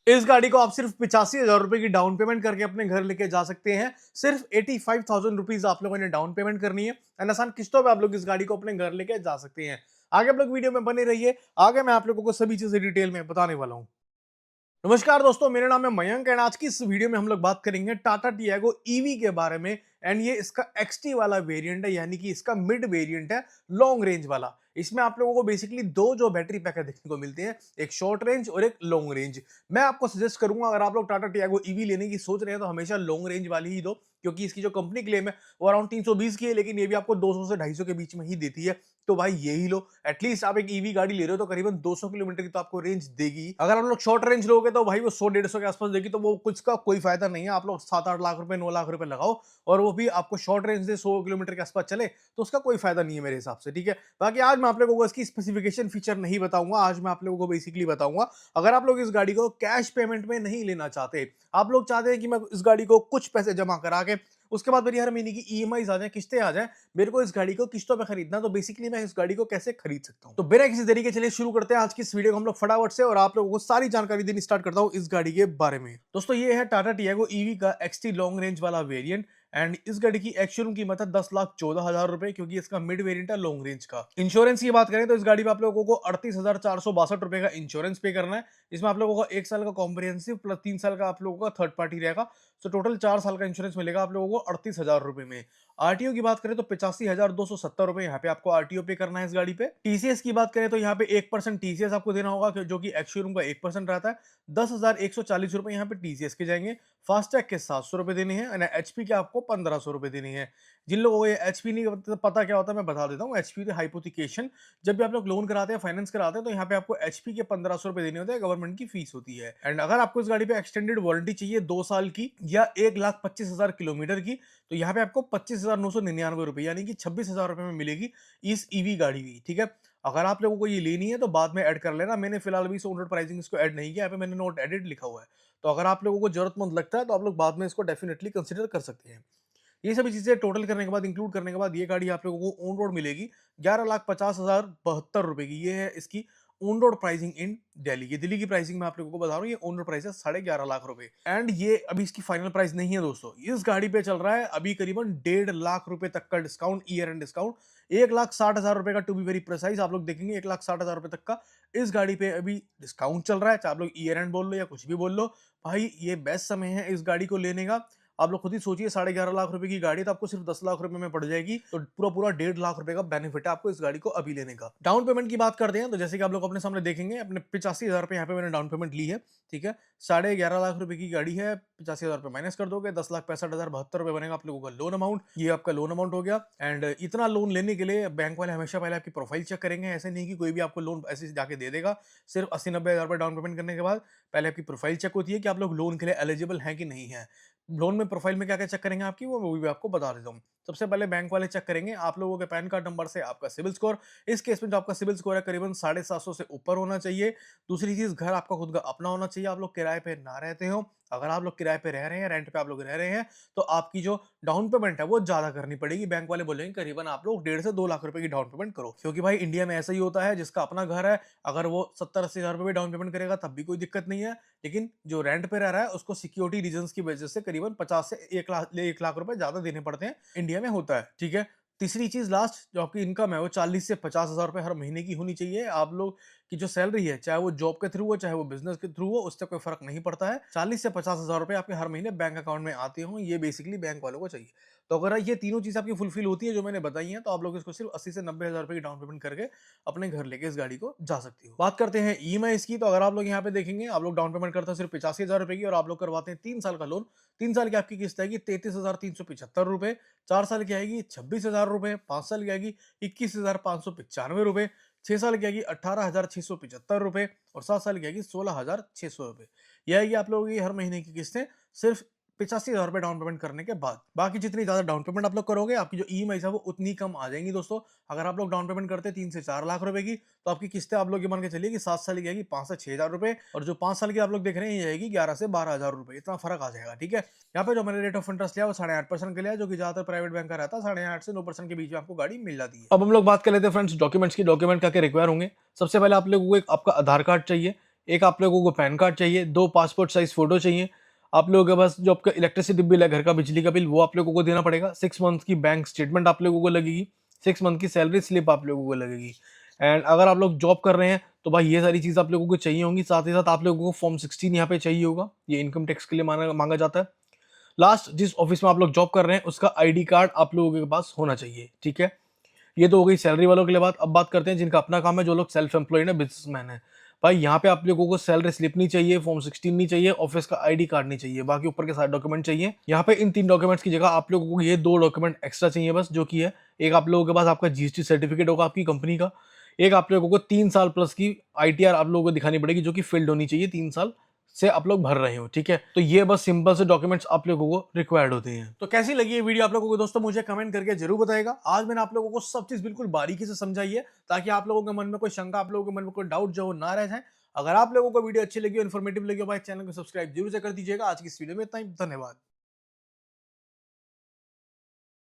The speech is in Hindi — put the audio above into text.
इस गाड़ी को आप सिर्फ 85,000 रुपए की डाउन पेमेंट करके अपने घर लेके जा सकते हैं। सिर्फ 85,000 रुपीज आप लोगों ने डाउन पेमेंट करनी है एंड आसान किस्तों पे आप लोग इस गाड़ी को अपने घर लेके जा सकते हैं। आगे आप लोग वीडियो में बने रहिए, आगे मैं आप लोगों को सभी चीजें डिटेल में बताने वाला हूँ। नमस्कार दोस्तों, मेरा नाम है मयंक एंड आज की इस वीडियो में हम लोग बात करेंगे टाटा टियागो ईवी के बारे में। एंड ये इसका एक्सटी वाला वेरिएंट है, यानी कि इसका मिड वेरिएंट है, लॉन्ग रेंज वाला। इसमें आप लोगों को बेसिकली दो जो बैटरी पैक देखने को मिलते हैं, एक शॉर्ट रेंज और एक लॉन्ग रेंज। मैं आपको सजेस्ट करूंगा, अगर आप लोग टाटा टियागो ईवी लेने की सोच रहे हैं तो हमेशा लॉन्ग रेंज वाली ही दो, क्योंकि इसकी जो कंपनी क्लेम है वो अराउंड 320 की है, लेकिन ये भी आपको 200 से 250 के बीच में ही देती है। तो भाई यही लो, एटलीस्ट आप एक ईवी गाड़ी ले रहे हो तो करीबन 200 किलोमीटर की तो आपको रेंज देगी। अगर आप लोग शॉर्ट रेंज लोगे तो भाई वो 100-150 के आसपास देगी, तो वो कुछ का कोई फायदा नहीं है। आप लोग 7-8 लाख रुपए 9 लाख रुपए लगाओ और वो भी आपको शॉर्ट रेंज से 100 किलोमीटर के आसपास चले, तो उसका कोई फायदा नहीं है मेरे हिसाब से। ठीक है, बाकी आज मैं आप लोगों को इसकी स्पेसिफिकेशन फीचर नहीं बताऊंगा, आज मैं आप लोगों को बेसिकली बताऊंगा। अगर आप लोग इस गाड़ी को कैश पेमेंट में नहीं लेना चाहते, आप लोग चाहते हैं कि मैं इस गाड़ी को कुछ पैसे जमा करा के उसके बाद मेरी हर महीने की ईएमआईज आ जाए, किस्तें आ जाए, मेरे को इस गाड़ी को किस्तों पे खरीदना, तो बेसिकली मैं इस गाड़ी को कैसे खरीद सकता हूं। तो बिना किसी देरी के चलिए शुरू करते हैं आज की इस वीडियो को हम लोग फटाफट से, और आप लोगों को सारी जानकारी देनी स्टार्ट करता हूं इस गाड़ी के बारे में। दोस्तों, ये है टाटा टियागो ईवी का एक्सटी लॉन्ग रेंज वाला वेरिएंट एंड इस गाड़ी की एक्चुअल कीमत है 10,14,000 रुपए, क्योंकि इसका मिड वेरिएंट है लॉन्ग रेंज का। इंश्योरेंस की बात करें तो इस गाड़ी में आप लोगों को 38,462 रुपए का इंश्योरेंस पे करना है। इसमें आप लोगों को 1 साल का कॉम्प्रिहेंसिव प्लस 3 साल का आप लोगों का थर्ड पार्टी रहेगा। तो टोटल 4 साल का इंश्योरेंस मिलेगा आप लोगों को 38,000 रुपए में। आरटीओ की बात करें तो 85,270 रुपए यहाँ पे आपको आरटीओ पे करना है इस गाड़ी पे। टीसीएस की बात करें तो यहाँ पे 1% टीसीएस आपको देना होगा, जो कि एक्स-शोरूम का 1% रहता है। 10,140 रुपए यहाँ पे टीसीएस के जाएंगे। फास्टैग के 700 रुपए देने हैं और एचपी के आपको 1,500 रुपए देने हैं। जिन लोगों को ये एचपी नहीं पता क्या होता है, मैं बता देता हूँ। एचपी हाइपोथिकेशन, जब भी आप लोग लोन कराते हैं, फाइनेंस कराते हैं, तो यहाँ पे आपको एचपी के 1,500 रुपए देने होते हैं, गवर्नमेंट की फीस होती है। एंड अगर आपको इस गाड़ी पे एक्सटेंडेड वारंटी चाहिए 2 साल की या 1,25,000 किलोमीटर की, तो यहाँ पे आपको 25,999 रुपए यानी कि 26,000 रुपए में मिलेगी इस ईवी गाड़ी की। ठीक है, अगर आप लोगों को ये लेनी है तो बाद में ऐड कर लेना। मैंने फिलहाल अभी ऑन रोड प्राइसिंग इसको ऐड नहीं किया, यहाँ पे मैंने नोट एडिट लिखा हुआ है। तो अगर आप लोगों को जरूरतमंद लगता है तो आप लोग बाद में इसको डेफिनेटली कंसिडर कर सकते हैं। ये सभी चीजें टोटल करने के बाद, इंक्लूड करने के बाद, ये गाड़ी आप लोगों को ऑन रोड मिलेगी 11,50,072 रुपए की। ये है इसकी ऑन रोड प्राइसिंग इन दिल्ली। ये दिल्ली की प्राइसिंग मैं आप लोगों को बता रहा हूँ, ये ऑन रोड प्राइस है 11.5 लाख रुपए। एंड ये अभी इसकी फाइनल प्राइस नहीं है दोस्तों। इस गाड़ी पे चल रहा है अभी करीबन 1.5 लाख रुपए तक का डिस्काउंट, ईयर एंड डिस्काउंट। 1,60,000 रुपए का, टू बी वेरी प्रिसाइज। आप लोग देखेंगे 1,60,000 रुपए तक का इस गाड़ी पे अभी डिस्काउंट चल रहा है। चाहे आप लोग ईयर एंड बोल लो या कुछ भी बोल लो, भाई ये बेस्ट समय है इस गाड़ी को लेने का। आप लोग खुद ही सोचिए, 11.5 लाख रुपए की गाड़ी तो आपको सिर्फ 10 लाख रुपए में पड़ जाएगी, तो पूरा पूरा 1.5 लाख रुपए का बेनिफिट है आपको इस गाड़ी को अभी लेने का। डाउन पेमेंट की बात करते हैं तो जैसे कि आप लोग अपने सामने देखेंगे, अपने 85,000 रुपए यहाँ पे मैंने डाउन पेमेंट ली है। ठीक है, 11.5 लाख रुपए की गाड़ी है, 85,000 रुपए माइनस कर दोगे, 10,65,072 रुपए बनेगा आप लोगों का लोन अमाउंट। ये आपका लोन अमाउंट हो गया। एंड इतना लोन लेने के लिए बैंक वाले हमेशा पहले आपकी प्रोफाइल चेक करेंगे। ऐसे नहीं कि कोई भी आपको लोन ऐसे जाके दे देगा। सिर्फ 80-90 हजार रुपए डाउन पेमेंट करने के बाद पहले आपकी प्रोफाइल चेक होती है कि आप लोग लोन के लिए एलिजिबल हैं कि नहीं है। लोन में प्रोफाइल में क्या-क्या चेक करेंगे आपकी, वो भी आपको बता देता हूँ। सबसे पहले बैंक वाले चेक करेंगे आप लोगों के पैन कार्ड नंबर से आपका सिविल स्कोर। इस केस में जो आपका सिविल स्कोर है करीबन 750 से ऊपर होना चाहिए। दूसरी चीज़, घर आपका खुद का अपना होना चाहिए, आप लोग किराए पे ना रहते हो। अगर आप लोग किराए पे रह रहे हैं, रेंट पे आप लोग रह रहे हैं, तो आपकी जो डाउन पेमेंट है वो ज़्यादा करनी पड़ेगी। बैंक वाले बोलेंगे करीबन आप लोग 1.5 से 2 लाख रुपए की डाउन पेमेंट करो, क्योंकि भाई इंडिया में ऐसा ही होता है, जिसका अपना घर है अगर वो 70-80 हज़ार रुपए भी डाउन पेमेंट करेगा तब भी कोई दिक्कत नहीं है। लेकिन जो रेंट पे रह रहा है उसको सिक्योरिटी रीजंस की वजह से करीबन 50 से 1 लाख रुपए ज्यादा देने पड़ते हैं। इंडिया में होता है। ठीक है, तीसरी चीज लास्ट, जो आपकी इनकम है वो 40 से 50 हज़ार रुपए हर महीने की होनी चाहिए। आप लोग की जो सैलरी है, चाहे वो जॉब के थ्रू हो चाहे वो बिजनेस के थ्रू हो, उससे कोई फर्क नहीं पड़ता है। 40 से 50 हज़ार रुपए आपके हर महीने बैंक अकाउंट में आते हो, ये बेसिकली बैंक वालों को चाहिए। तो अगर ये तीनों चीज आपकी फुलफिल होती है जो मैंने बताई है, तो आप लोग इसको सिर्फ 80 से 90 हज़ार रुपए की डाउन पेमेंट करके अपने घर लेके इस गाड़ी को जा सकती हो। बात करते हैं ईएमआई इसकी, तो अगर आप लोग यहाँ पे देखेंगे, आप लोग डाउन पेमेंट करते हैं सिर्फ 85,000 रुपए की, और आप लोग करवाते हैं 3 साल का लोन। 3 साल की आपकी किस्त आएगी 33,375 रुपए। 4 साल की आएगी 26,000 रुपए। 5 साल की आएगी 21,595 रुपए। 6 साल की आएगी 18,675 रुपए और 7 साल की आएगी 16,600 रुपए। यह आएगी आप लोगों की हर महीने की किस्तें, सिर्फ 85,000 रुपए डाउन पेमेंट करने के बाद। बाकी जितनी ज्यादा डाउन पेमेंट आप लोग करोगे, आपकी जो ईएमआई है वो उतनी कम आ जाएंगी दोस्तों। अगर आप लोग डाउन पेमेंट करते हैं 3 से 4 लाख रुपए की, तो आपकी किस्तें आप लोग ये मान के चलिए कि 7 साल की आएगी 5 से 6,000 रुपए, और जो 5 साल की आप लोग देख रहे हैं ये आएगी 11 से 12,000 रुपए। इतना फर्क आ जाएगा। ठीक है, यहाँ पे जो मैंने रेट ऑफ इंटरेस्ट लिया वो 8.5% के लिया, जो कि ज्यादातर प्राइवेट बैंक का रहता है। 8.5 से 9% के बीच में आपको गाड़ी मिल जाती है। अब हम लोग बात कर लेते हैं फ्रेंड्स डॉक्यूमेंट्स की। डॉक्यूमेंट क्या क्या रिक्वायर होंगे। सबसे पहले आप लोगों को एक आपका आधार कार्ड चाहिए, एक आप लोगों को पैन कार्ड चाहिए, 2 पासपोर्ट साइज़ फ़ोटो चाहिए। आप लोगों के पास जो आपका इलेक्ट्रिसिटी बिल है, घर का बिजली का बिल, वो आप लोगों को देना पड़ेगा। 6 मंथ्स की बैंक स्टेटमेंट आप लोगों को लगेगी, 6 मंथ की सैलरी स्लिप आप लोगों को लगेगी। एंड अगर आप लोग जॉब कर रहे हैं, तो भाई ये सारी चीज़ आप लोगों को चाहिए होंगी। साथ ही साथ आप लोगों को फॉर्म 16 यहाँ पे चाहिए होगा, ये इनकम टैक्स के लिए माँगा जाता है। लास्ट जिस ऑफिस में आप लोग जॉब कर रहे हैं, उसका आईडी कार्ड आप लोगों के पास होना चाहिए, ठीक है? ये तो हो गई सैलरी वालों के लिए बात। अब बात करते हैं जिनका अपना काम है, जो लोग सेल्फ एम्प्लॉयड है, बिज़नेसमैन है। भाई यहाँ पे आप लोगों को सैलरी स्लिप नहीं चाहिए, फॉर्म 16 नहीं चाहिए, ऑफिस का आईडी कार्ड नहीं चाहिए, बाकी ऊपर के सारे डॉक्यूमेंट चाहिए। यहाँ पे इन 3 डॉक्यूमेंट्स की जगह आप लोगों को ये 2 डॉक्यूमेंट एक्स्ट्रा चाहिए बस, जो कि है, एक आप लोगों के पास आपका जीएसटी सर्टिफिकेट होगा आपकी कंपनी का, एक आप लोगों को 3 साल प्लस की आईटीआर आप लोगों को दिखानी पड़ेगी, जो कि फ़िल्ड होनी चाहिए, 3 साल से आप लोग भर रहे हो, ठीक है? तो ये बस सिंपल से डॉक्यूमेंट्स आप लोगों को रिक्वायर्ड होते हैं। तो कैसी लगी ये वीडियो आप लोगों को दोस्तों, मुझे कमेंट करके जरूर बताइएगा। आज मैंने आप लोगों को सब चीज बिल्कुल बारीकी से समझाई है, ताकि आप लोगों के मन में कोई शंका, आप लोगों के मन में कोई डाउट जो हो ना रह जाए। अगर आप लोगों को वीडियो अच्छी लगी हो, इन्फॉर्मेटिव लगी हो, भाई चैनल को सब्सक्राइब जरूर से कर दीजिएगा। आज की इस वीडियो में इतना ही, धन्यवाद।